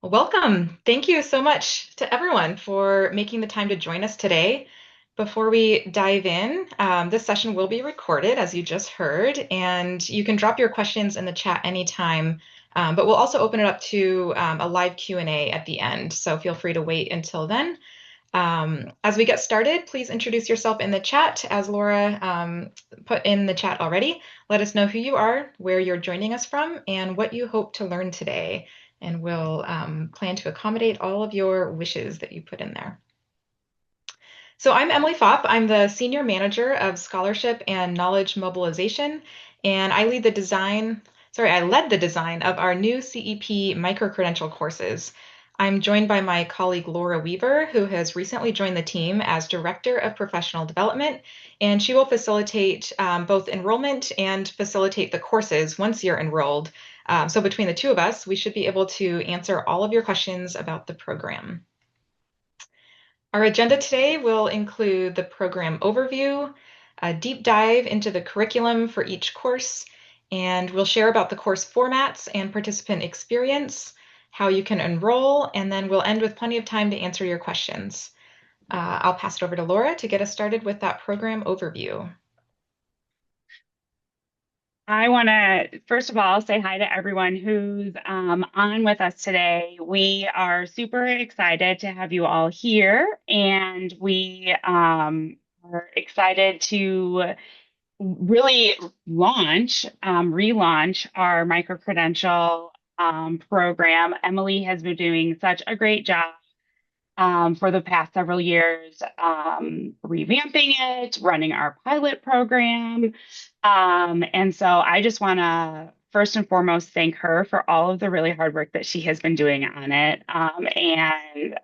Welcome. Thank you so much to everyone for making the time to join us today. Before we dive in, this session will be recorded, as you just heard, and you can drop your questions in the chat anytime, but we'll also open it up to a live Q&A at the end, so feel free to wait until then. As we get started, please introduce yourself in the chat, as Laura put in the chat already. Let us know who you are, where you're joining us from, and what you hope to learn today. And we'll plan to accommodate all of your wishes that you put in there. So I'm Emily Fopp. I'm the Senior Manager of Scholarship and Knowledge Mobilization, and I led the design of our new CEP Microcredential courses. I'm joined by my colleague Laura Weaver, who has recently joined the team as Director of Professional Development, and she will facilitate both enrollment and facilitate the courses once you're enrolled. So between the two of us, we should be able to answer all of your questions about the program. Our agenda today will include the program overview, a deep dive into the curriculum for each course, and we'll share about the course formats and participant experience, how you can enroll, and then we'll end with plenty of time to answer your questions. I'll pass it over to Laura to get us started with that program overview. I want to, first of all, say hi to everyone who's on with us today. We are super excited to have you all here, and we are excited to really relaunch our micro-credential program. Emily has been doing such a great job for the past several years, revamping it, running our pilot program. And so I just want to first and foremost thank her for all of the really hard work that she has been doing on it. And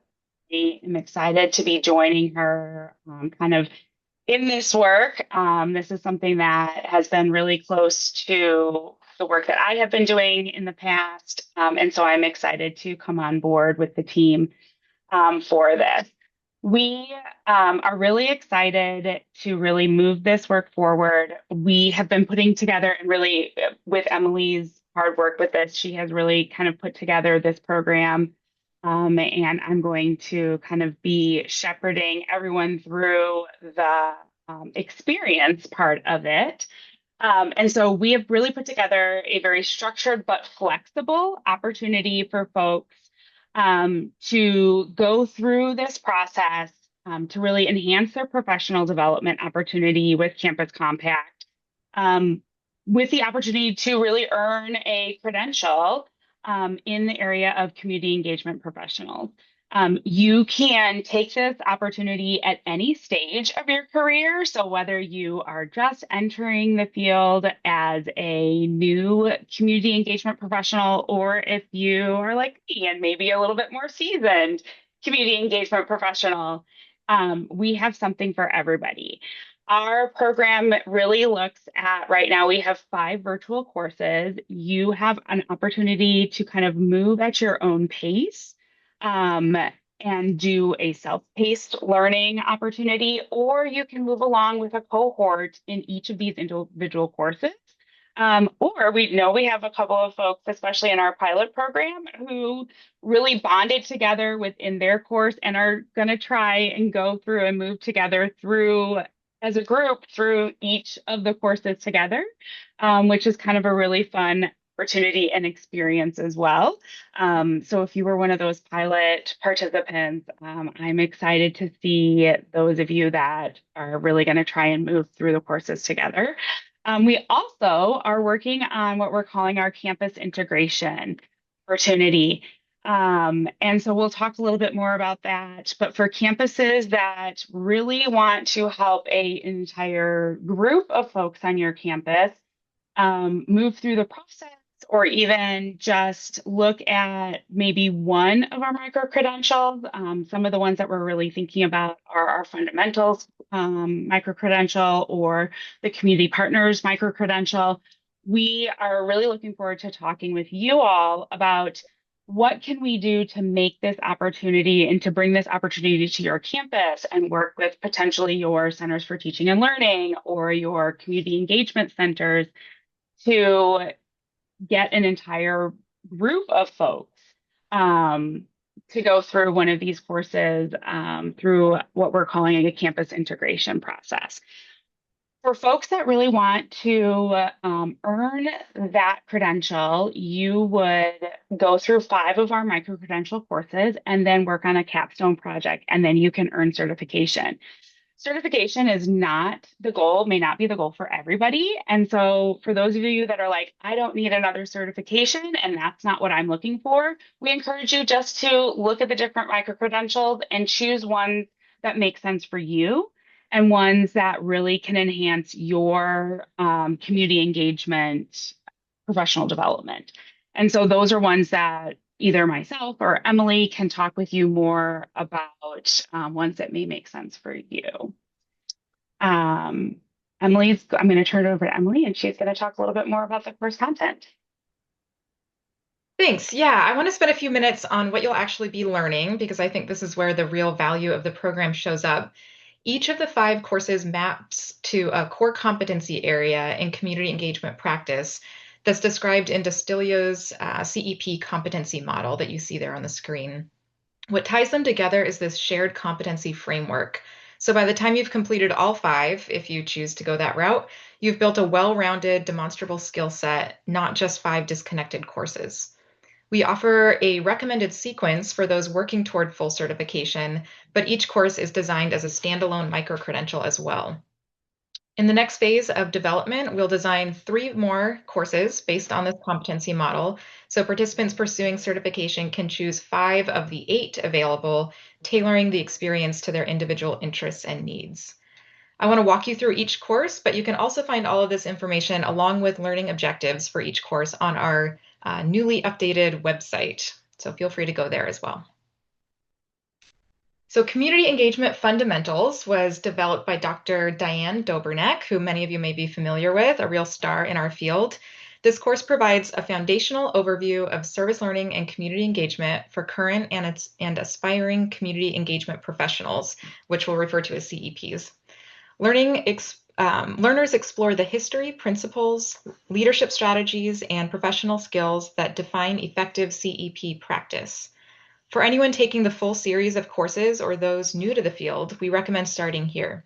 I am excited to be joining her kind of in this work. This is something that has been really close to the work that I have been doing in the past. And so I'm excited to come on board with the team for this. We are really excited to really move this work forward. We have been putting together and really, with Emily's hard work with this, she has really kind of put together this program. And I'm going to kind of be shepherding everyone through the experience part of it. And so we have really put together a very structured but flexible opportunity for folks to go through this process to really enhance their professional development opportunity with Campus Compact, with the opportunity to really earn a credential in the area of community engagement professionals. You can take this opportunity at any stage of your career. So, whether you are just entering the field as a new community engagement professional, or if you are like me and maybe a little bit more seasoned community engagement professional, we have something for everybody. Our program really looks at right now, we have 5 virtual courses. You have an opportunity to kind of move at your own pace um, and do a self-paced learning opportunity, or you can move along with a cohort in each of these individual courses. Or we know we have a couple of folks, especially in our pilot program, who really bonded together within their course and are going to try and go through and move together through as a group through each of the courses together, which is kind of a really fun opportunity and experience as well. So if you were one of those pilot participants, I'm excited to see those of you that are really going to try and move through the courses together. We also are working on what we're calling our campus integration opportunity. And so we'll talk a little bit more about that. But for campuses that really want to help an entire group of folks on your campus move through the process, or even just look at maybe one of our micro credentials. Some of the ones that we're really thinking about are our fundamentals micro credential or the community partners micro credential. We are really looking forward to talking with you all about what can we do to make this opportunity and to bring this opportunity to your campus and work with potentially your centers for teaching and learning or your community engagement centers to get an entire group of folks um, to go through one of these courses through what we're calling a campus integration process. For folks that really want to earn that credential, you would go through 5 of our micro-credential courses and then work on a capstone project, and then you can earn certification. Certification is not the goal, may not be the goal for everybody. And so, for those of you that are like, I don't need another certification, and that's not what I'm looking for, we encourage you just to look at the different micro credentials and choose one that makes sense for you and ones that really can enhance your community engagement, professional development. And so, those are ones that either myself or Emily can talk with you more about ones that may make sense for you. Um, I'm going to turn it over to Emily, and she's going to talk a little bit more about the course content. Thanks. Yeah, I want to spend a few minutes on what you'll actually be learning because I think this is where the real value of the program shows up. Each of the 5 courses maps to a core competency area in community engagement practice that's described in Distilio's CEP competency model that you see there on the screen. What ties them together is this shared competency framework. So by the time you've completed all 5, if you choose to go that route, you've built a well-rounded, demonstrable skill set, not just 5 disconnected courses. We offer a recommended sequence for those working toward full certification, but each course is designed as a standalone micro-credential as well. In the next phase of development, we'll design 3 more courses based on this competency model. So participants pursuing certification can choose 5 of the 8 available, tailoring the experience to their individual interests and needs. I want to walk you through each course, but you can also find all of this information along with learning objectives for each course on our newly updated website. So feel free to go there as well. So Community Engagement Fundamentals was developed by Dr. Diane Doberneck, who many of you may be familiar with, a real star in our field. This course provides a foundational overview of service learning and community engagement for current and aspiring community engagement professionals, which we'll refer to as CEPs. Learners explore the history, principles, leadership strategies, and professional skills that define effective CEP practice. For anyone taking the full series of courses or those new to the field, we recommend starting here.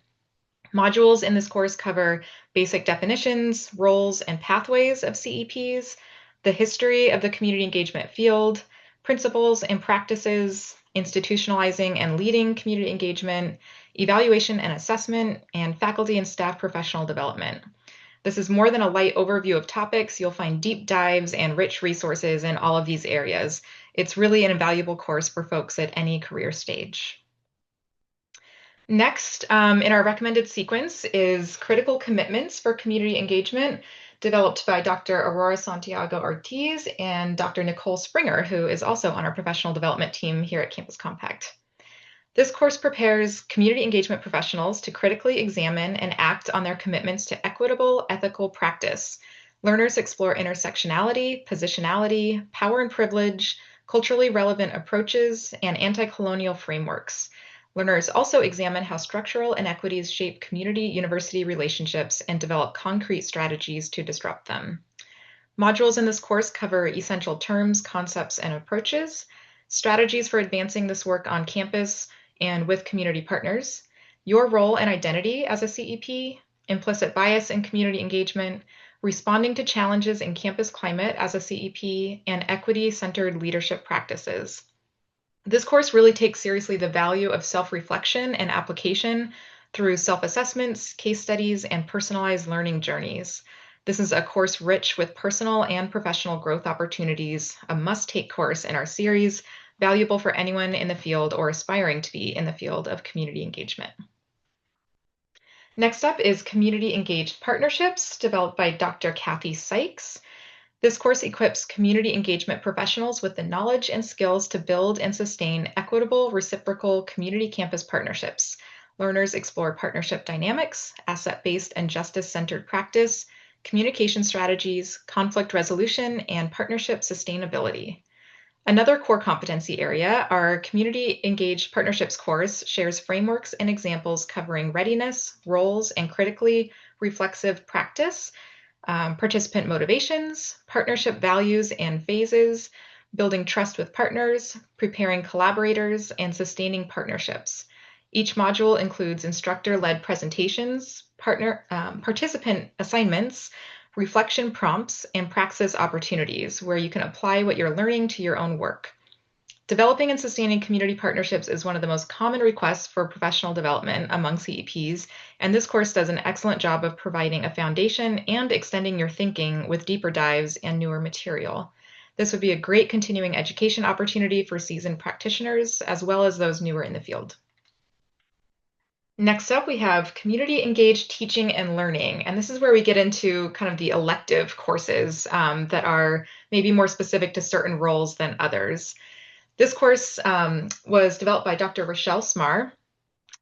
Modules in this course cover basic definitions, roles, and pathways of CEPs, the history of the community engagement field, principles and practices, institutionalizing and leading community engagement, evaluation and assessment, and faculty and staff professional development. This is more than a light overview of topics. You'll find deep dives and rich resources in all of these areas. It's really an invaluable course for folks at any career stage. Next, in our recommended sequence is Critical Commitments for Community Engagement, developed by Dr. Aurora Santiago Ortiz and Dr. Nicole Springer, who is also on our professional development team here at Campus Compact. This course prepares community engagement professionals to critically examine and act on their commitments to equitable, ethical practice. Learners explore intersectionality, positionality, power and privilege, culturally relevant approaches, and anti-colonial frameworks. Learners also examine how structural inequities shape community-university relationships and develop concrete strategies to disrupt them. Modules in this course cover essential terms, concepts, and approaches, strategies for advancing this work on campus and with community partners, your role and identity as a CEP, implicit bias in community engagement, responding to challenges in campus climate as a CEP, and equity-centered leadership practices. This course really takes seriously the value of self-reflection and application through self-assessments, case studies, and personalized learning journeys. This is a course rich with personal and professional growth opportunities, a must-take course in our series, valuable for anyone in the field or aspiring to be in the field of community engagement. Next up is Community Engaged Partnerships, developed by Dr. Kathy Sykes. This course equips community engagement professionals with the knowledge and skills to build and sustain equitable, reciprocal community campus partnerships. Learners explore partnership dynamics, asset-based and justice-centered practice, communication strategies, conflict resolution, and partnership sustainability. Another core competency area, our Community Engaged Partnerships course, shares frameworks and examples covering readiness, roles, and critically reflexive practice, participant motivations, partnership values and phases, building trust with partners, preparing collaborators, and sustaining partnerships. Each module includes instructor-led presentations, participant assignments, reflection prompts, and praxis opportunities where you can apply what you're learning to your own work. Developing and sustaining community partnerships is one of the most common requests for professional development among CEPs, and this course does an excellent job of providing a foundation and extending your thinking with deeper dives and newer material. This would be a great continuing education opportunity for seasoned practitioners as well as those newer in the field. Next up, we have community engaged teaching and learning. And this is where we get into kind of the elective courses that are maybe more specific to certain roles than others. This course was developed by Dr. Rochelle Smar,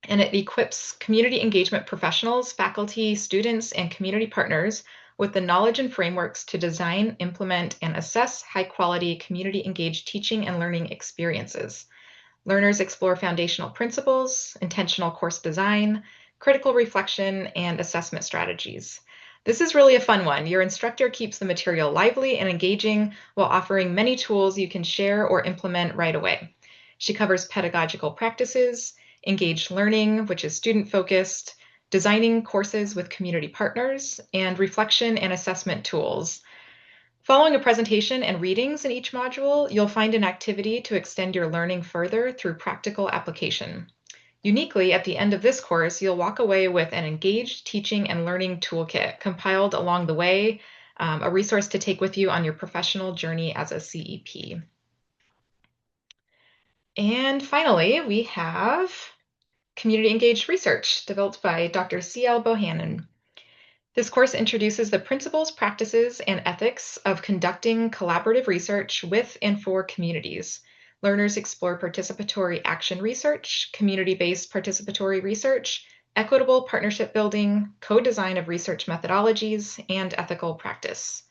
and it equips community engagement professionals, faculty, students, and community partners with the knowledge and frameworks to design, implement, and assess high-quality community-engaged teaching and learning experiences. Learners explore foundational principles, intentional course design, critical reflection, and assessment strategies. This is really a fun one. Your instructor keeps the material lively and engaging while offering many tools you can share or implement right away. She covers pedagogical practices, engaged learning, which is student-focused, designing courses with community partners, and reflection and assessment tools. Following a presentation and readings in each module, you'll find an activity to extend your learning further through practical application. Uniquely, at the end of this course, you'll walk away with an engaged teaching and learning toolkit compiled along the way, a resource to take with you on your professional journey as a CEP. And finally, we have Community Engaged Research, developed by Dr. C.L. Bohannon. This course introduces the principles, practices, and ethics of conducting collaborative research with and for communities. Learners explore participatory action research, community-based participatory research, equitable partnership building, co-design of research methodologies, and ethical practice.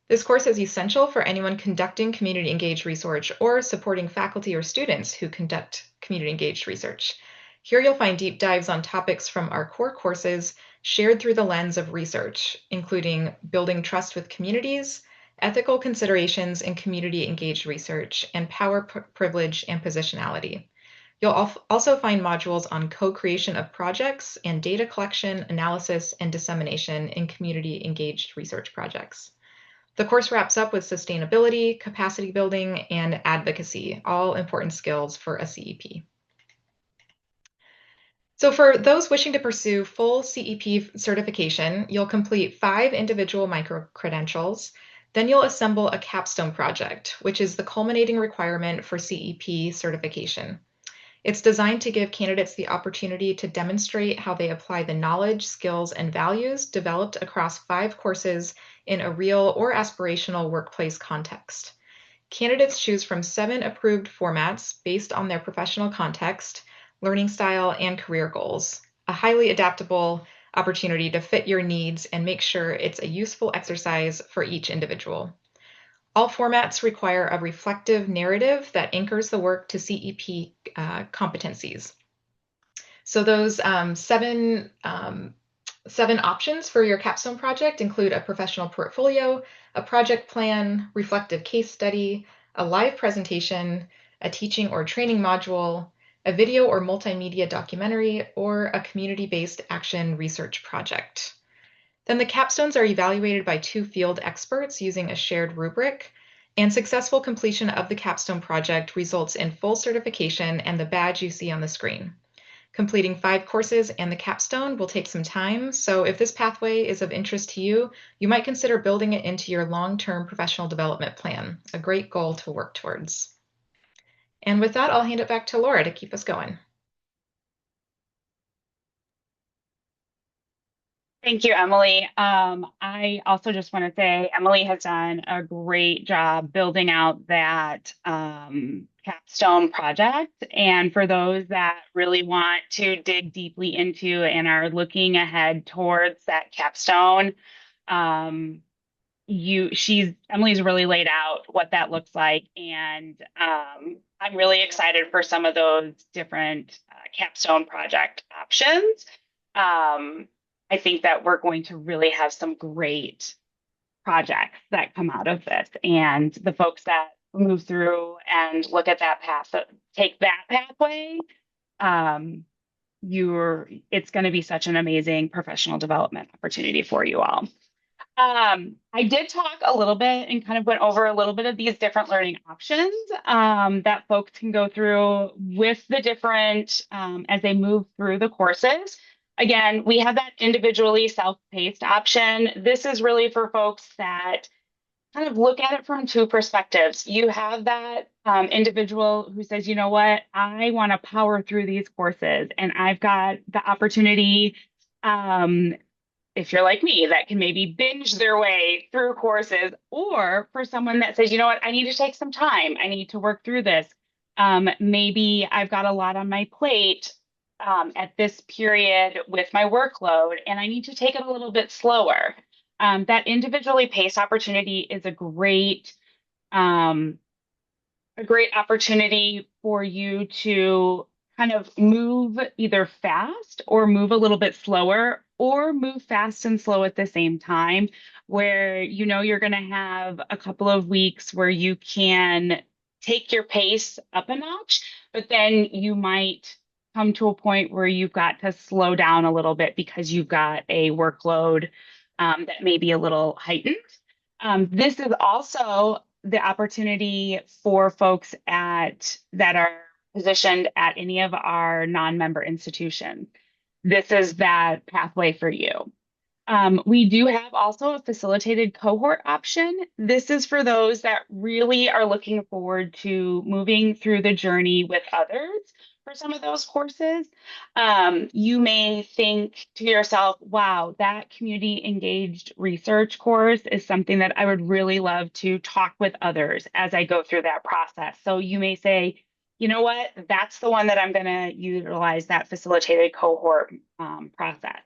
This course is essential for anyone conducting community-engaged research or supporting faculty or students who conduct community-engaged research. Here you'll find deep dives on topics from our core courses shared through the lens of research, including building trust with communities, ethical considerations in community-engaged research, and power, privilege, and positionality. You'll also find modules on co-creation of projects and data collection, analysis, and dissemination in community-engaged research projects. The course wraps up with sustainability, capacity building, and advocacy, all important skills for a CEP. So for those wishing to pursue full CEP certification, you'll complete 5 individual micro-credentials. Then you'll assemble a capstone project, which is the culminating requirement for CEP certification. It's designed to give candidates the opportunity to demonstrate how they apply the knowledge, skills, and values developed across 5 courses in a real or aspirational workplace context. Candidates choose from 7 approved formats based on their professional context, learning style, and career goals, a highly adaptable opportunity to fit your needs and make sure it's a useful exercise for each individual. All formats require a reflective narrative that anchors the work to CEP competencies. So those 7 options for your capstone project include a professional portfolio, a project plan, reflective case study, a live presentation, a teaching or training module, a video or multimedia documentary, or a community-based action research project. Then the capstones are evaluated by 2 field experts using a shared rubric, and successful completion of the capstone project results in full certification and the badge you see on the screen. Completing 5 courses and the capstone will take some time, so if this pathway is of interest to you, you might consider building it into your long-term professional development plan, a great goal to work towards. And with that, I'll hand it back to Laura to keep us going. Thank you, Emily. I also just want to say Emily has done a great job building out that capstone project. And for those that really want to dig deeply into and are looking ahead towards that capstone, Emily's really laid out what that looks like, and I'm really excited for some of those different capstone project options. I think that we're going to really have some great projects that come out of this, and the folks that move through and look at that path, take that pathway, um, it's going to be such an amazing professional development opportunity for you all. I did talk a little bit and kind of went over a little bit of these different learning options that folks can go through with the different as they move through the courses. Again, we have that individually self-paced option. This is really for folks that kind of look at it from two perspectives. You have that individual who says, you know what, I want to power through these courses, and I've got the opportunity. If you're like me, that can maybe binge their way through courses, or for someone that says, you know what, I need to take some time, I need to work through this. Maybe I've got a lot on my plate at this period with my workload, and I need to take it a little bit slower. That individually paced opportunity is um, a great opportunity for you to kind of move either fast or move a little bit slower or move fast and slow at the same time, where you know you're going to have a couple of weeks where you can take your pace up a notch, but then you might come to a point where you've got to slow down a little bit because you've got a workload that may be a little heightened. This is also the opportunity for folks that are positioned at any of our non-member institutions. This is that pathway for you. We do have also a facilitated cohort option. This is for those that really are looking forward to moving through the journey with others for some of those courses. You may think to yourself, wow, that community engaged research course is something that I would really love to talk with others as I go through that process. So you may say, you know what, that's the one that I'm going to utilize that facilitated cohort process.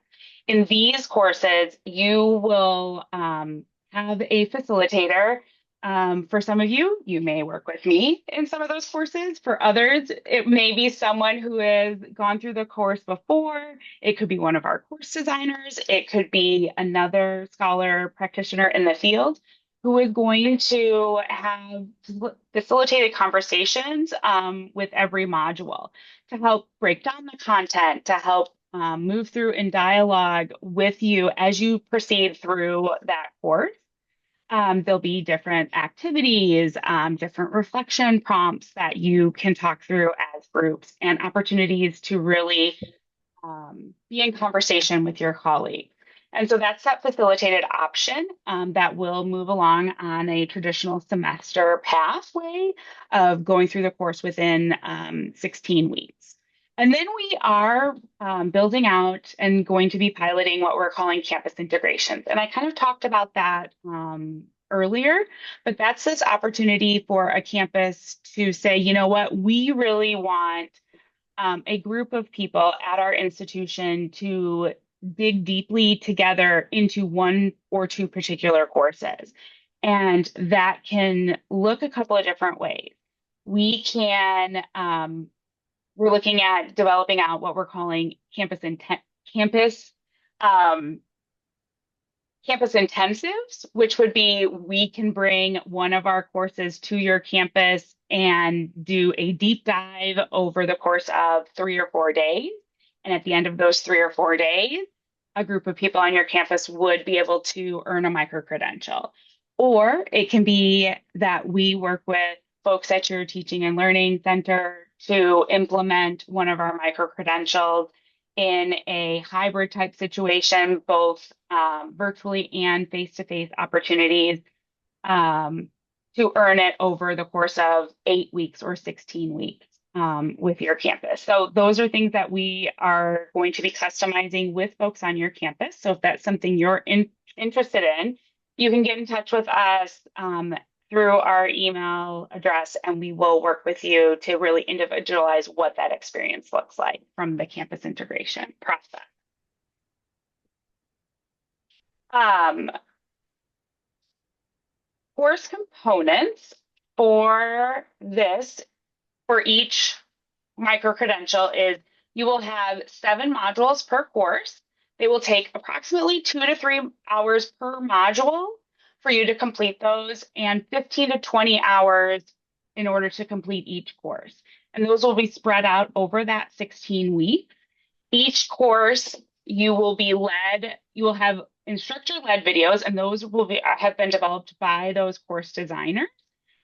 In these courses, you will have a facilitator. For some of you, you may work with me in some of those courses. For others, it may be someone who has gone through the course before. It could be one of our course designers. It could be another scholar practitioner in the field who is going to have facilitated conversations with every module to help break down the content, to help move through in dialogue with you as you proceed through that course. There'll be different activities, different reflection prompts that you can talk through as groups, and opportunities to really be in conversation with your colleague. And so that's that facilitated option that will move along on a traditional semester pathway of going through the course within 16 weeks. And then we are building out and going to be piloting what we're calling campus integrations. And I kind of talked about that earlier, but that's this opportunity for a campus to say, you know what, we really want a group of people at our institution to dig deeply together into one or two particular courses. And that can look a couple of different ways. We can, we're looking at developing out what we're calling campus um, campus intensives, which would be we can bring one of our courses to your campus and do a deep dive over the course of 3 or 4 days. And at the end of those 3 or 4 days, a group of people on your campus would be able to earn a micro credential. Or it can be that we work with folks at your teaching and learning center to implement one of our micro credentials in a hybrid type situation, both virtually and face-to-face opportunities to earn it over the course of 8 weeks or 16 weeks with your campus. So those are things that we are going to be customizing with folks on your campus. So if that's something you're interested in, you can get in touch with us through our email address, and we will work with you to really individualize what that experience looks like from the campus integration process. Course components for this, for each micro-credential is you will have 7 modules per course. They will take approximately 2 to 3 hours per module for you to complete those, and 15 to 20 hours in order to complete each course. And those will be spread out over that 16 weeks. Each course you will have instructor-led videos, and those have been developed by those course designers.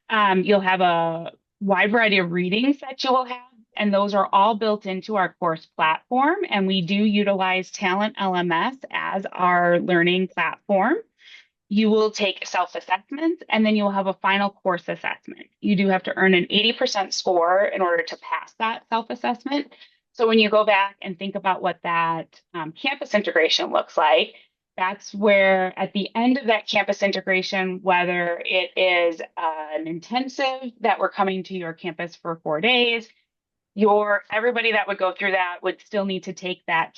You'll have a wide variety of readings that you will have, and those are all built into our course platform. And we do utilize Talent LMS as our learning platform. You will take self-assessments, and then you'll have a final course assessment. You do have to earn an 80% score in order to pass that self-assessment. So when you go back and think about what that campus integration looks like, that's where at the end of that campus integration, whether it is an intensive that we're coming to your campus for 4 days, everybody that would go through that would still need to take that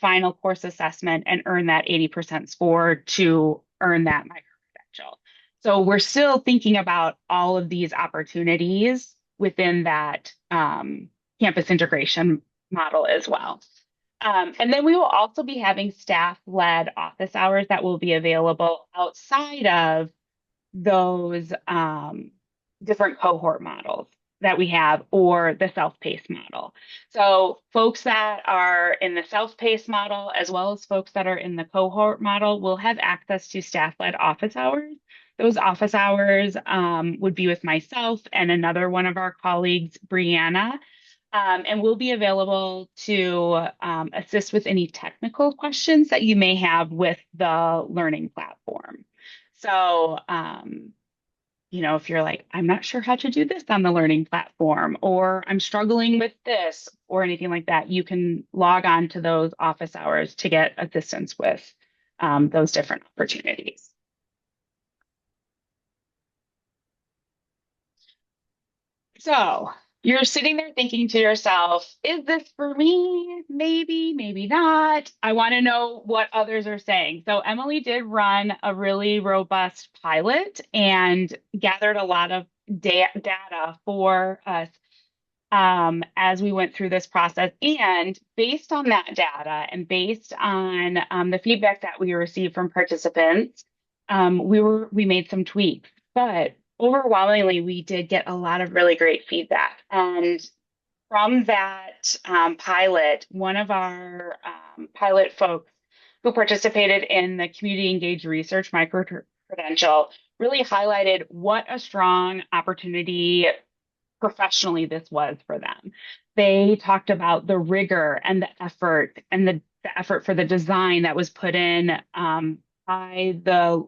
final course assessment and earn that 80% score to earn that micro-credential. So we're still thinking about all of these opportunities within that campus integration model as well. And then we will also be having staff-led office hours that will be available outside of those different cohort models that we have, or the self-paced model. So folks that are in the self-paced model, as well as folks that are in the cohort model, will have access to staff-led office hours. Those office hours would be with myself and another one of our colleagues, Brianna, and we'll be available to assist with any technical questions that you may have with the learning platform. So, if you're like, I'm not sure how to do this on the learning platform, or I'm struggling with this, or anything like that, you can log on to those office hours to get assistance with those different opportunities. So you're sitting there thinking to yourself, is this for me? Maybe, maybe not. I want to know what others are saying. So Emily did run a really robust pilot and gathered a lot of data for us as we went through this process. And based on that data and based on the feedback that we received from participants, we made some tweaks. But overwhelmingly, we did get a lot of really great feedback. And from that pilot, one of our pilot folks who participated in the community engaged research micro credential really highlighted what a strong opportunity professionally this was for them. They talked about the rigor and the effort for the design that was put in by the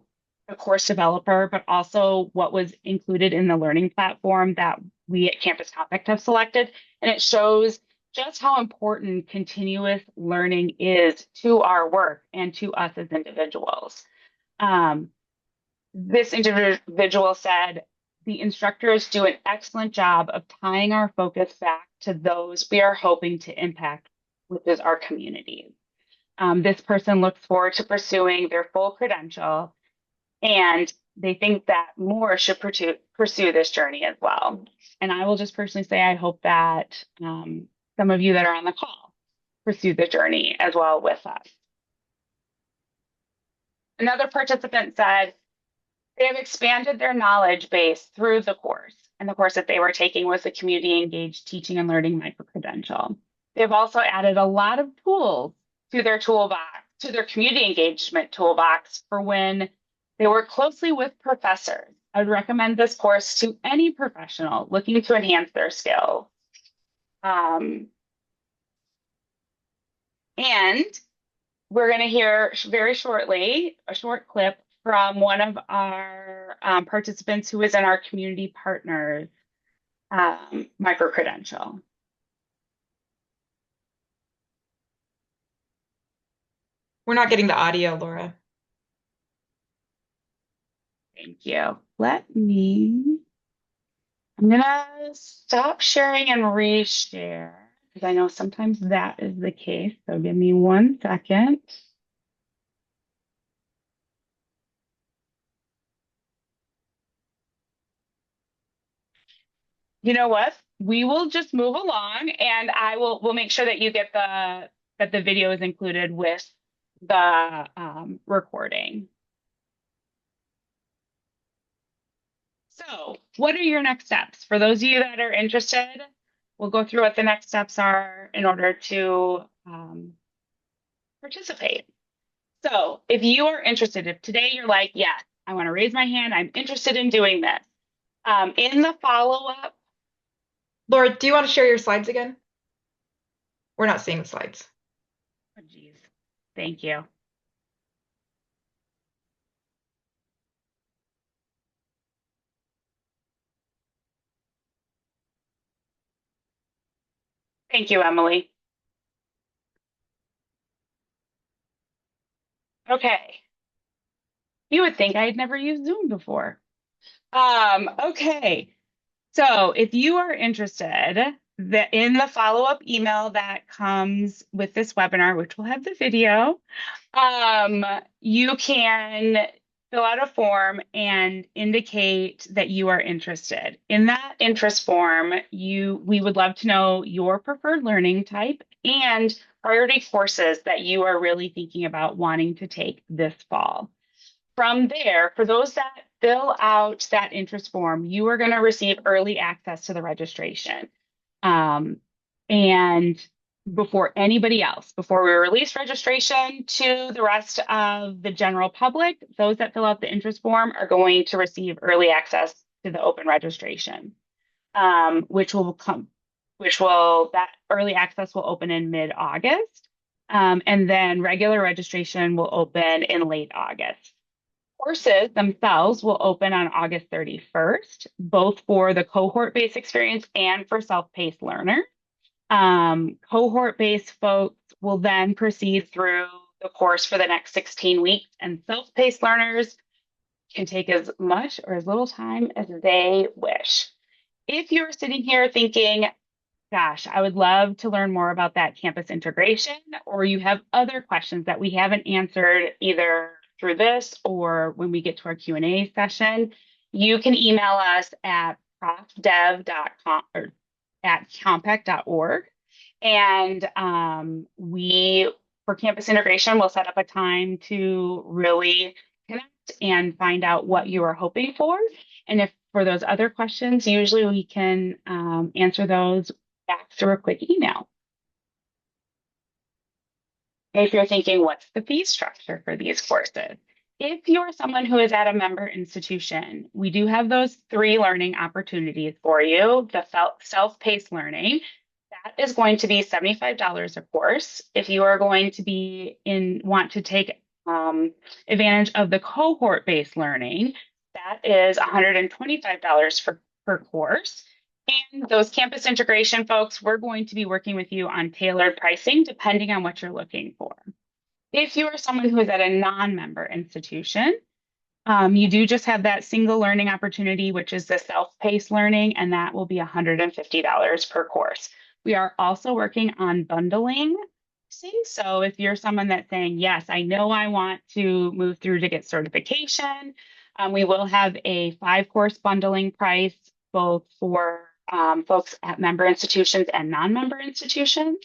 course developer, but also what was included in the learning platform that we at Campus Compact have selected. And it shows just how important continuous learning is to our work and to us as individuals. This individual said, the instructors do an excellent job of tying our focus back to those we are hoping to impact, which is our communities. This person looks forward to pursuing their full credential, and they think that more should pursue this journey as well. And I will just personally say, I hope that some of you that are on the call pursue the journey as well with us. Another participant said, they have expanded their knowledge base through the course, and the course that they were taking was the Community Engaged Teaching and Learning Microcredential. They've also added a lot of tools to their toolbox, to their community engagement toolbox for when they work closely with professors. I would recommend this course to any professional looking to enhance their skills. And we're going to hear very shortly a short clip from one of our participants who is in our community partners microcredential. We're not getting the audio, Laura. Thank you. I'm gonna stop sharing and reshare because I know sometimes that is the case. So give me 1 second. You know what? We will just move along, and we'll make sure that you get that the video is included with the recording. So, what are your next steps? For those of you that are interested, we'll go through what the next steps are in order to participate. So, if you are interested, if today you're like, yeah, I want to raise my hand, I'm interested in doing this. In the follow up, Laura, do you want to share your slides again? We're not seeing the slides. oh, geez, thank you. Thank you, Emily. Okay. You would think I had never used Zoom before. Okay. So if you are interested in the follow-up email that comes with this webinar, which will have the video, you can fill out a form and indicate that you are interested. In that interest form, we would love to know your preferred learning type and priority courses that you are really thinking about wanting to take this fall. From there, for those that fill out that interest form, you are going to receive early access to the registration. Um, and before anybody else, before we release registration to the rest of the general public, those that fill out the interest form are going to receive early access to the open registration, which will come, that early access will open in mid-August. And then regular registration will open in late August. Courses themselves will open on August 31st, both for the cohort-based experience and for self-paced learner. Cohort-based folks will then proceed through the course for the next 16 weeks, and self-paced learners can take as much or as little time as they wish. If you're sitting here thinking, gosh, I would love to learn more about that campus integration, or you have other questions that we haven't answered either through this or when we get to our Q&A session, you can email us at profdev.com or at compact.org. And for campus integration, we'll set up a time to really connect and find out what you are hoping for. And if for those other questions, usually we can answer those back through a quick email. If you're thinking, what's the fee structure for these courses? If you're someone who is at a member institution, we do have those 3 learning opportunities for you. The self-paced learning, that is going to be $75 a course. If you are going to want to take advantage of the cohort-based learning, that is $125 per course. And those campus integration folks, we're going to be working with you on tailored pricing depending on what you're looking for. If you are someone who is at a non-member institution, you do just have that single learning opportunity, which is the self-paced learning, and that will be $150 per course. We are also working on bundling. So if you're someone that's saying, yes, I know I want to move through to get certification, we will have a 5-course bundling price, both for folks at member institutions and non-member institutions.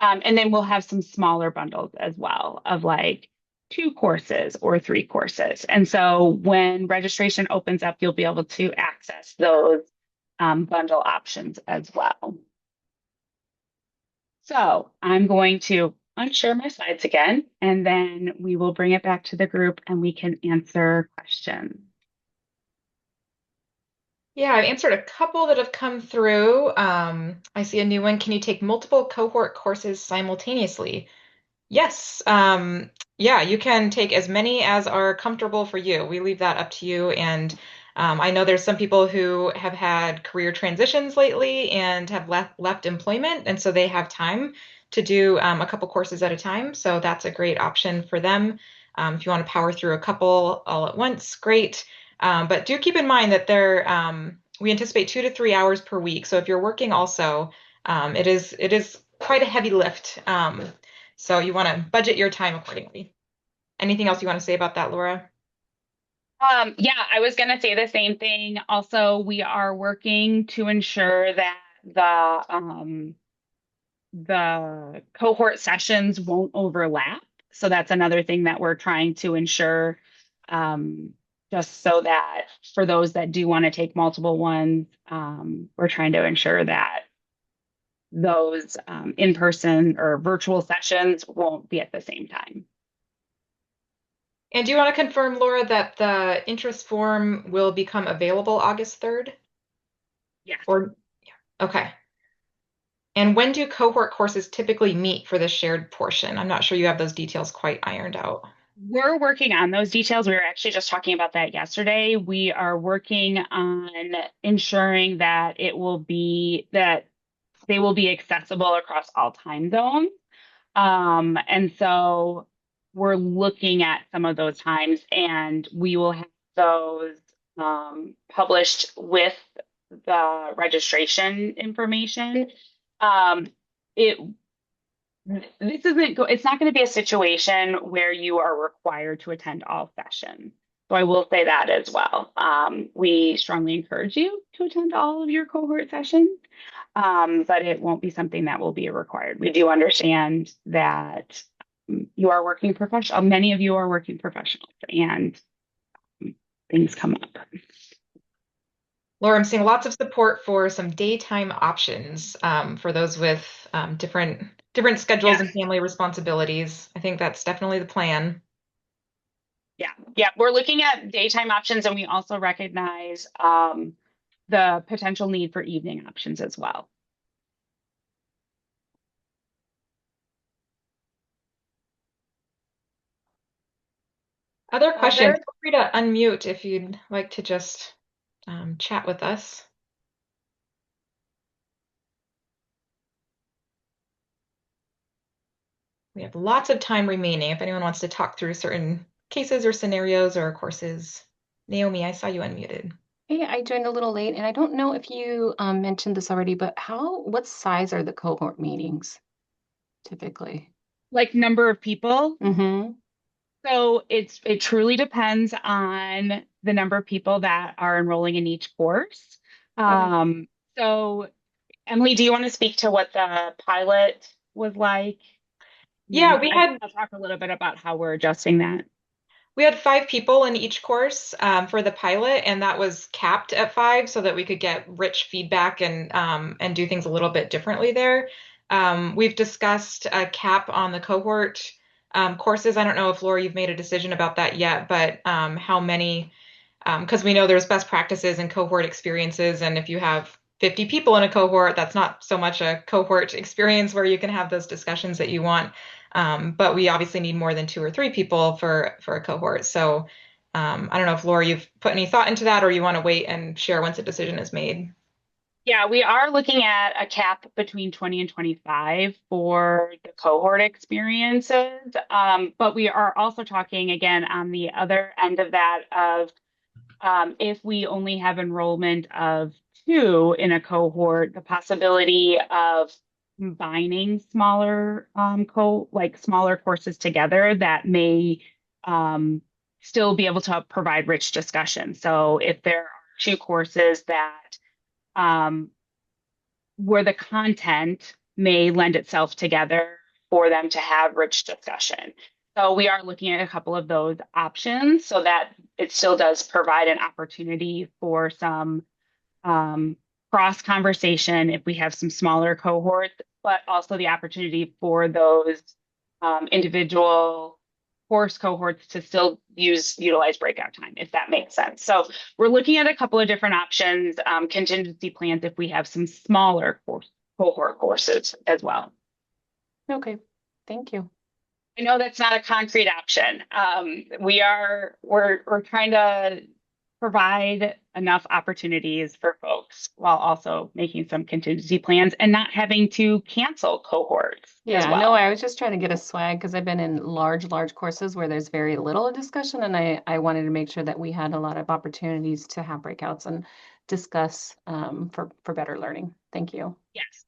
And then we'll have some smaller bundles as well of like 2 courses or 3 courses. And so when registration opens up, you'll be able to access those bundle options as well. So I'm going to unshare my slides again, and then we will bring it back to the group and we can answer questions. Yeah, I've answered a couple that have come through. I see a new one. Can you take multiple cohort courses simultaneously? Yes. Yeah, you can take as many as are comfortable for you. We leave that up to you. And I know there's some people who have had career transitions lately and have left employment, and so they have time to do a couple courses at a time. So that's a great option for them. If you want to power through a couple all at once, great. But do keep in mind that we anticipate 2 to 3 hours per week. So if you're working also, it is quite a heavy lift. So you want to budget your time accordingly. Anything else you want to say about that, Laura? Yeah, I was going to say the same thing. Also, we are working to ensure that the cohort sessions won't overlap. So that's another thing that we're trying to ensure just so that for those that do want to take multiple ones, we're trying to ensure that those in-person or virtual sessions won't be at the same time. And do you want to confirm, Laura, that the interest form will become available August 3rd? Yes. Or, okay. And when do cohort courses typically meet for the shared portion? I'm not sure you have those details quite ironed out. We're working on those details. We were actually just talking about that yesterday. We are working on ensuring that they will be accessible across all time zones. And so we're looking at some of those times, and we will have those published with the registration information. Um, it this isn't go it's not going to be a situation where you are required to attend all sessions. So I will say that as well. We strongly encourage you to attend all of your cohort sessions, but it won't be something that will be required. We do understand that you are working professional. Many of you are working professionals, and things come up. Laura, I'm seeing lots of support for some daytime options for those with different schedules Yes, and family responsibilities. I think that's definitely the plan. yeah, yeah. We're looking at daytime options, and we also recognize the potential need for evening options as well. Other questions? Other Feel free to unmute if you'd like to just chat with us. We have lots of time remaining if anyone wants to talk through certain cases or scenarios or courses. Naomi, I saw you unmuted. Hey, I joined a little late, and I don't know if you mentioned this already, but what size are the cohort meetings typically? like number of people. Mm-hmm. So it truly depends on the number of people that are enrolling in each course. Okay. So Emily, do you want to speak to what the pilot was like? And Yeah, then I'll talk a little bit about how we're adjusting that. we had 5 people in each course for the pilot, and that was capped at 5 so that we could get rich feedback and do things a little bit differently there. We've discussed a cap on the cohort courses. I don't know if Laura, you've made a decision about that yet, but how many? Because we know there's best practices and cohort experiences, and if you have 50 people in a cohort, that's not so much a cohort experience where you can have those discussions that you want. But we obviously need more than 2 or 3 people for a cohort. So I don't know if Laura, you've put any thought into that, or you want to wait and share once a decision is made. Yeah, we are looking at a cap between 20 and 25 for the cohort experiences. But we are also talking again on the other end of that of if we only have enrollment of 2 in a cohort, the possibility of combining smaller smaller courses together that may um, still be able to provide rich discussion. So if there are 2 courses that um, where the content may lend itself together for them to have rich discussion. So we are looking at a couple of those options so that it still does provide an opportunity for some cross conversation if we have some smaller cohorts, but also the opportunity for those individual course cohorts to still utilize breakout time, if that makes sense. So we're looking at a couple of different options, contingency plans if we have some smaller cohort courses as well. Okay. Thank you. I know that's not a concrete option. We're trying to provide enough opportunities for folks while also making some contingency plans and not having to cancel cohorts as Yeah, no, well. I was just trying to get a swag because I've been in large courses where there's very little discussion, and I wanted to make sure that we had a lot of opportunities to have breakouts and discuss for better learning. Thank you. Yes.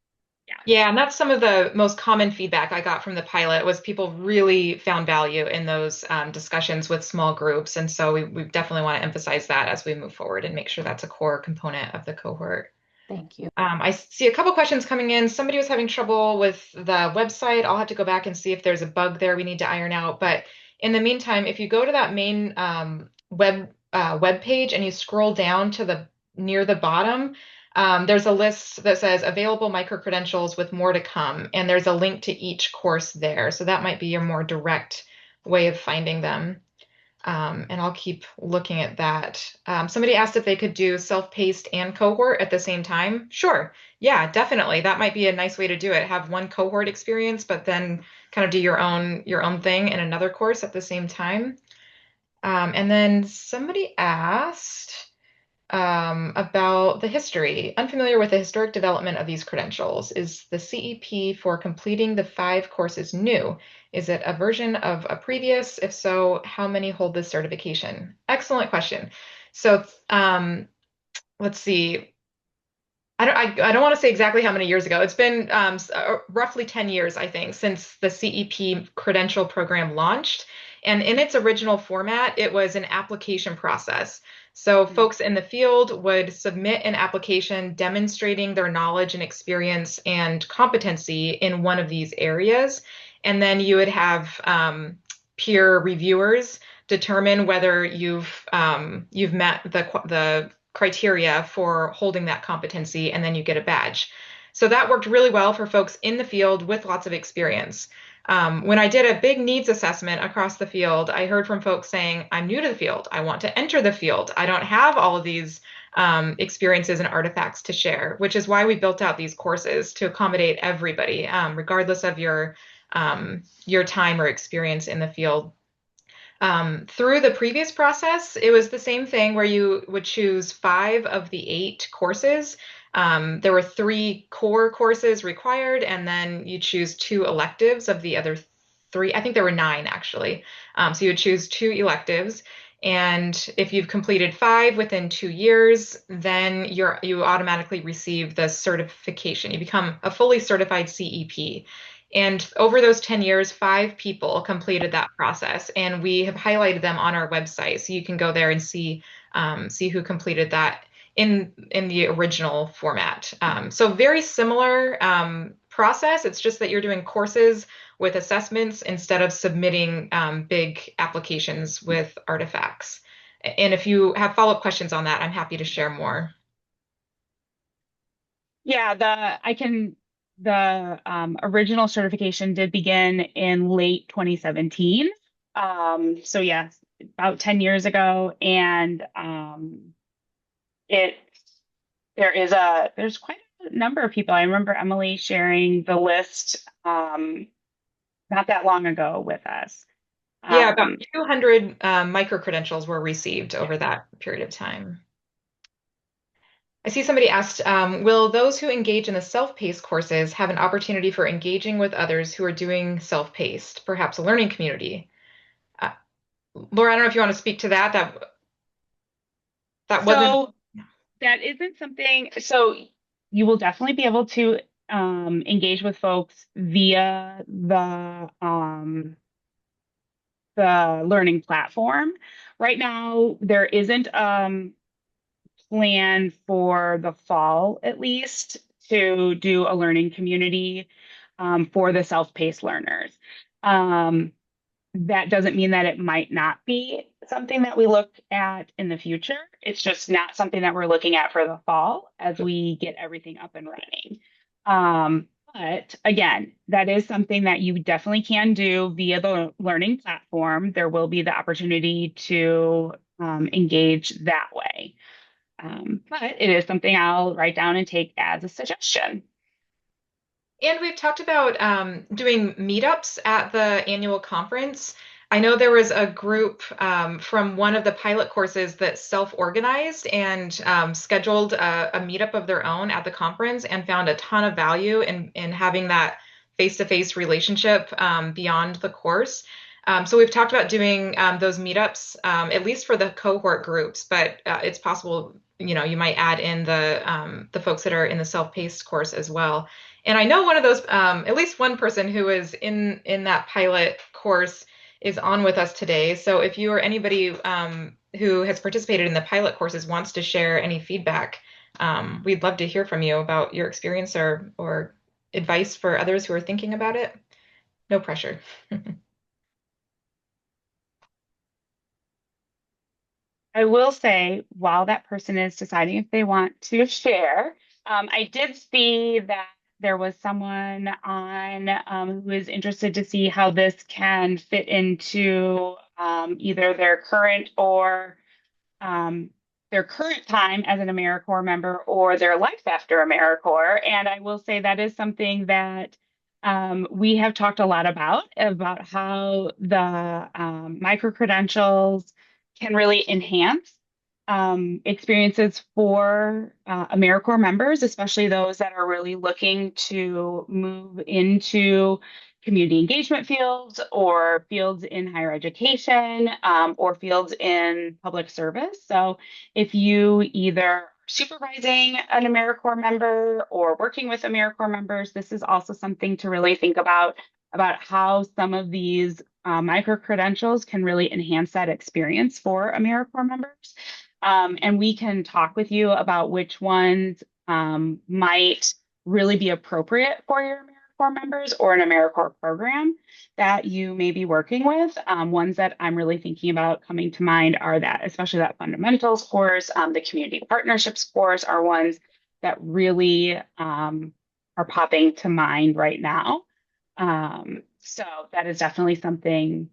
Yeah. Yeah, and that's some of the most common feedback I got from the pilot was people really found value in those discussions with small groups. And so we definitely want to emphasize that as we move forward and make sure that's a core component of the cohort. Thank you. I see a couple questions coming in. Somebody was having trouble with the website. I'll have to go back and see if there's a bug there we need to iron out. But in the meantime, if you go to that main web web page and you scroll down to the near the bottom, there's a list that says available microcredentials with more to come, and there's a link to each course there. So that might be your more direct way of finding them. And I'll keep looking at that. Somebody asked if they could do self-paced and cohort at the same time. Sure. Yeah, definitely. That might be a nice way to do it. Have one cohort experience, but then kind of do your own thing in another course at the same time. And then somebody asked about the history. Unfamiliar with the historic development of these credentials. Is the CEP for completing the 5 courses new? Is it a version of a previous? If so, how many hold this certification? Excellent question. So let's see. I don't want to say exactly how many years ago. It's been roughly 10 years, I think, since the CEP credential program launched. And in its original format, it was an application process. So folks in the field would submit an application demonstrating their knowledge and experience and competency in one of these areas. And then you would have peer reviewers determine whether you've met the criteria for holding that competency, and then you get a badge. So that worked really well for folks in the field with lots of experience. When I did a big needs assessment across the field, I heard from folks saying, I'm new to the field. I want to enter the field. I don't have all of these experiences and artifacts to share, which is why we built out these courses to accommodate everybody, regardless of your time or experience in the field. Through the previous process, it was the same thing where you would choose 5 of the 8 courses. There were 3 core courses required, and then you choose 2 electives of the other 3. I think there were 9 actually. So you would choose 2 electives. And if you've completed 5 within 2 years, then you automatically receive the certification. You become a fully certified CEP. And over those 10 years, 5 people completed that process, and we have highlighted them on our website, so you can go there and see who completed that in the original format. So very similar process. It's just that you're doing courses with assessments instead of submitting big applications with artifacts. And if you have follow-up questions on that, I'm happy to share more. Yeah, the original certification did begin in late 2017. So yes, about 10 years ago. And it there's quite a number of people. I remember Emily sharing the list not that long ago with us. Yeah, about 200 micro-credentials were received Yeah. over that period of time. I see somebody asked, will those who engage in the self-paced courses have an opportunity for engaging with others who are doing self-paced, perhaps a learning community? Laura, I don't know if you want to speak to that. That wasn't. So that isn't something, so you will definitely be able to engage with folks via the learning platform. Right now, there isn't plan for the fall, at least, to do a learning community for the self-paced learners. That doesn't mean that it might not be something that we look at in the future. It's just not something that we're looking at for the fall as we get everything up and running. But again, that is something that you definitely can do via the learning platform. There will be the opportunity to engage that way. But it is something I'll write down and take as a suggestion. And we've talked about doing meetups at the annual conference. I know there was a group from one of the pilot courses that self-organized and scheduled a meetup of their own at the conference and found a ton of value in having that face-to-face relationship beyond the course. So we've talked about doing those meetups, at least for the cohort groups, but it's possible, you might add in the folks that are in the self-paced course as well. And I know one of those, at least one person who is in that pilot course is on with us today. So if you or anybody who has participated in the pilot courses wants to share any feedback, we'd love to hear from you about your experience or advice for others who are thinking about it. No pressure. I will say, while that person is deciding if they want to share, I did see that there was someone on who is interested to see how this can fit into either um, their current time as an AmeriCorps member or their life after AmeriCorps. And I will say that is something that we have talked a lot about how the micro credentials can really enhance experiences for AmeriCorps members, especially those that are really looking to move into community engagement fields or fields in higher education or fields in public service. So if you either are supervising an AmeriCorps member or working with AmeriCorps members, this is also something to really think about how some of these micro credentials can really enhance that experience for AmeriCorps members. And we can talk with you about which ones might really be appropriate for your AmeriCorps members or an AmeriCorps program that you may be working with. Ones that I'm really thinking about coming to mind are that, especially that fundamentals course, the community partnerships course are ones that really are popping to mind right now. So that is definitely something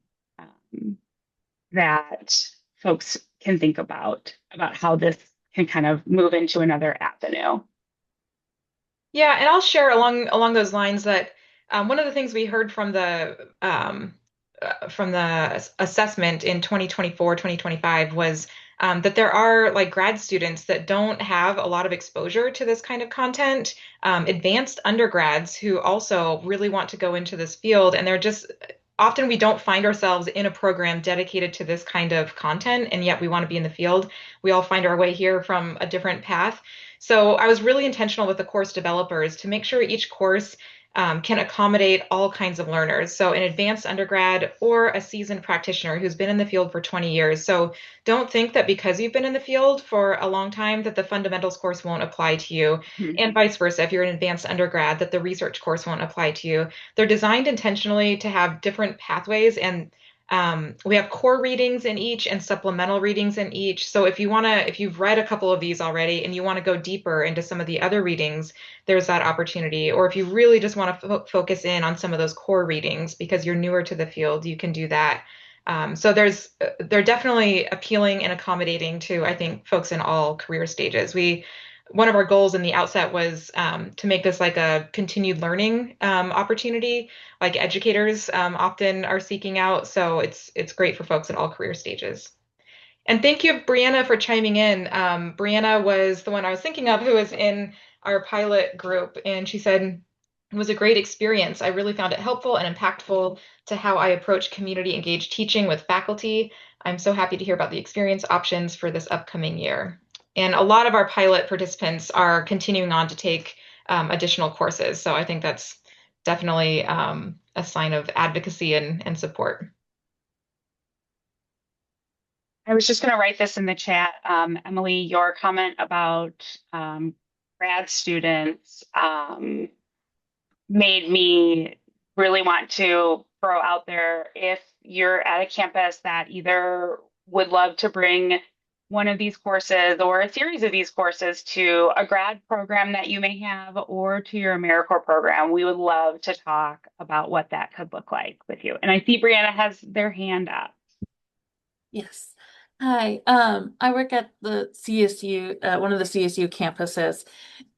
that folks can think about how this can kind of move into another avenue. Yeah, and I'll share along those lines that one of the things we heard from the assessment in 2024, 2025 was that there are like grad students that don't have a lot of exposure to this kind of content, advanced undergrads who also really want to go into this field, and they're just often we don't find ourselves in a program dedicated to this kind of content, and yet we want to be in the field. We all find our way here from a different path. So I was really intentional with the course developers to make sure each course can accommodate all kinds of learners. So an advanced undergrad or a seasoned practitioner who's been in the field for 20 years. So don't think that because you've been in the field for a long time that the fundamentals course won't apply to you, Mhm. and vice versa. If you're an advanced undergrad, that the research course won't apply to you. They're designed intentionally to have different pathways, and we have core readings in each and supplemental readings in each. So if you've read a couple of these already and you want to go deeper into some of the other readings, there's that opportunity. Or if you really just want to focus in on some of those core readings because you're newer to the field, you can do that. So they're definitely appealing and accommodating to, I think, folks in all career stages. One of our goals in the outset was to make this like a continued learning opportunity, like educators often are seeking out. So it's great for folks at all career stages. And thank you, Brianna, for chiming in. Brianna was the one I was thinking of who was in our pilot group, and she said it was a great experience. I really found it helpful and impactful to how I approach community engaged teaching with faculty. I'm so happy to hear about the experience options for this upcoming year. And a lot of our pilot participants are continuing on to take additional courses. So I think that's definitely a sign of advocacy and support. I was just going to write this in the chat. Emily, your comment about grad students made me really want to throw out there if you're at a campus that either would love to bring one of these courses or a series of these courses to a grad program that you may have or to your AmeriCorps program, we would love to talk about what that could look like with you. And I see Brianna has their hand up. Yes. Hi. I work at the CSU, one of the CSU campuses,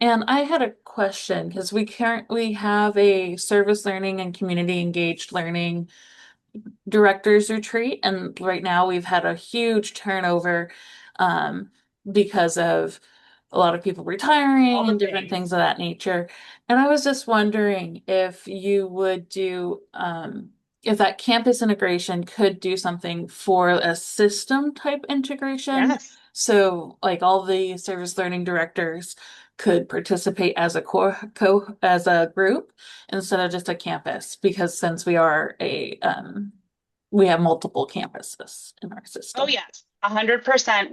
and I had a question because we currently have a service learning and community engaged learning directors retreat, and right now we've had a huge turnover um, because of a lot of people retiring and different things of that nature. And I was just wondering if you would do if that campus integration could do something for a system type integration. Yes. So like all the service learning directors could participate as a as a group instead of just a campus, because since we are we have multiple campuses in our Oh, system. yes. 100%.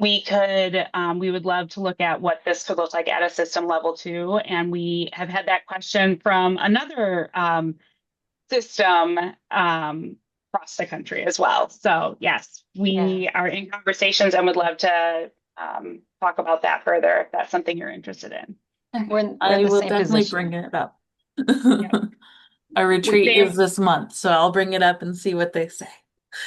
We would love to look at what this could look like at a system level too. And we have had that question from another system across the country as well. So yes, we are in conversations and would love to talk about that further if that's something you're interested in. We're in I the will same definitely position. bring it up. Yeah. Our retreat Same. is this month, so I'll bring it up and see what they say.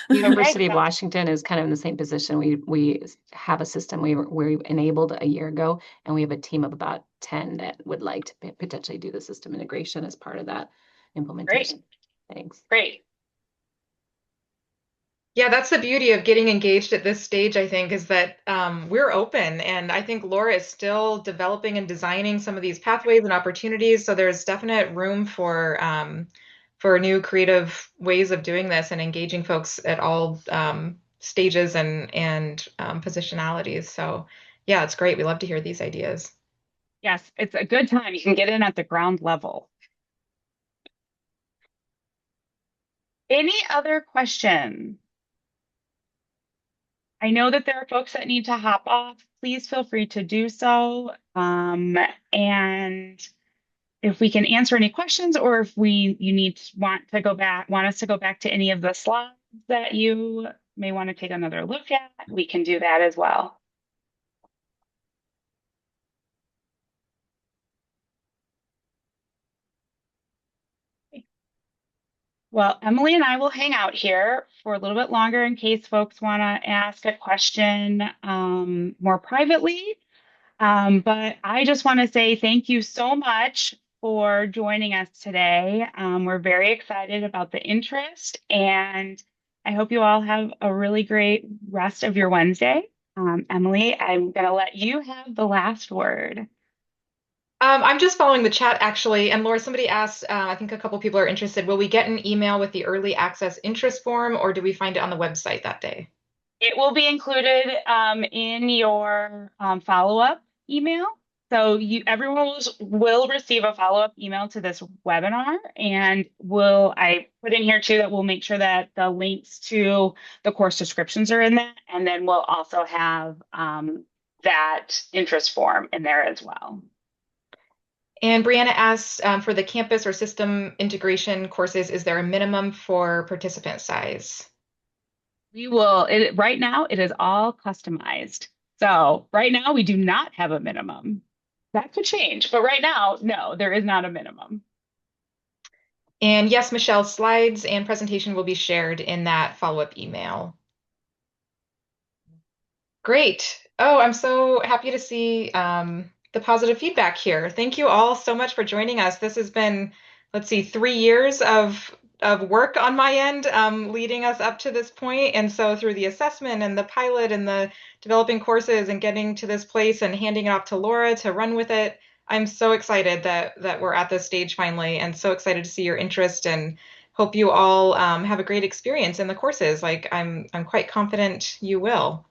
University of Washington is kind of in the same position. We have a system we enabled a year ago, and we have a team of about 10 that would like to potentially do the system integration as part of that implementation. Thanks. Great. Yeah, that's the beauty of getting engaged at this stage, I think, is that we're open. And I think Laura is still developing and designing some of these pathways and opportunities. So there's definite room for new creative ways of doing this and engaging folks at all stages and positionalities. So yeah, it's great. We love to hear these ideas. Yes, it's a good time. You can get in at the ground level. Any other questions? I know that there are folks that need to hop off. Please feel free to do so. And if we can answer any questions, or if want us to go back to any of the slides that you may want to take another look at, we can do that as well. Well, Emily and I will hang out here for a little bit longer in case folks want to ask a question more privately. But I just want to say thank you so much for joining us today. We're very excited about the interest, and I hope you all have a really great rest of your Wednesday. Emily, I'm going to let you have the last word. I'm just following the chat actually. And Laura, somebody asked, I think a couple people are interested, will we get an email with the early access interest form or do we find it on the website that day? It will be included in your follow-up email. So everyone will receive a follow-up email to this webinar, and I put in here too that we'll make sure that the links to the course descriptions are in that, and then we'll also have that interest form in there as well. And Brianna asked for the campus or system integration courses, is there a minimum for participant size? Right now it is all customized. So right now we do not have a minimum. That could change, but right now, no, there is not a minimum. And yes, Michelle, slides and presentation will be shared in that follow-up email. Great. Oh, I'm so happy to see the positive feedback here. Thank you all so much for joining us. This has been, let's see, 3 years of work on my end, leading us up to this point. And so through the assessment and the pilot and the developing courses and getting to this place and handing it off to Laura to run with it, I'm so excited that we're at this stage finally, and so excited to see your interest and hope you all have a great experience in the courses. Like I'm quite confident you will.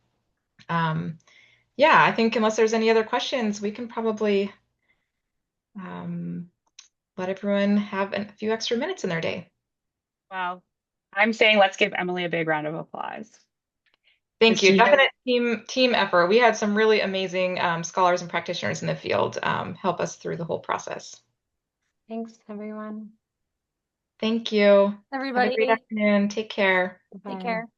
Yeah, I think unless there's any other questions, we can probably let everyone have a few extra minutes in their day. Well, I'm saying let's give Emily a big round of applause. Thank you. Definite team effort. We had some really amazing scholars and practitioners in the field help us through the whole process. Thanks, everyone. Thank you. Everybody, Have a great afternoon. Take care. take care.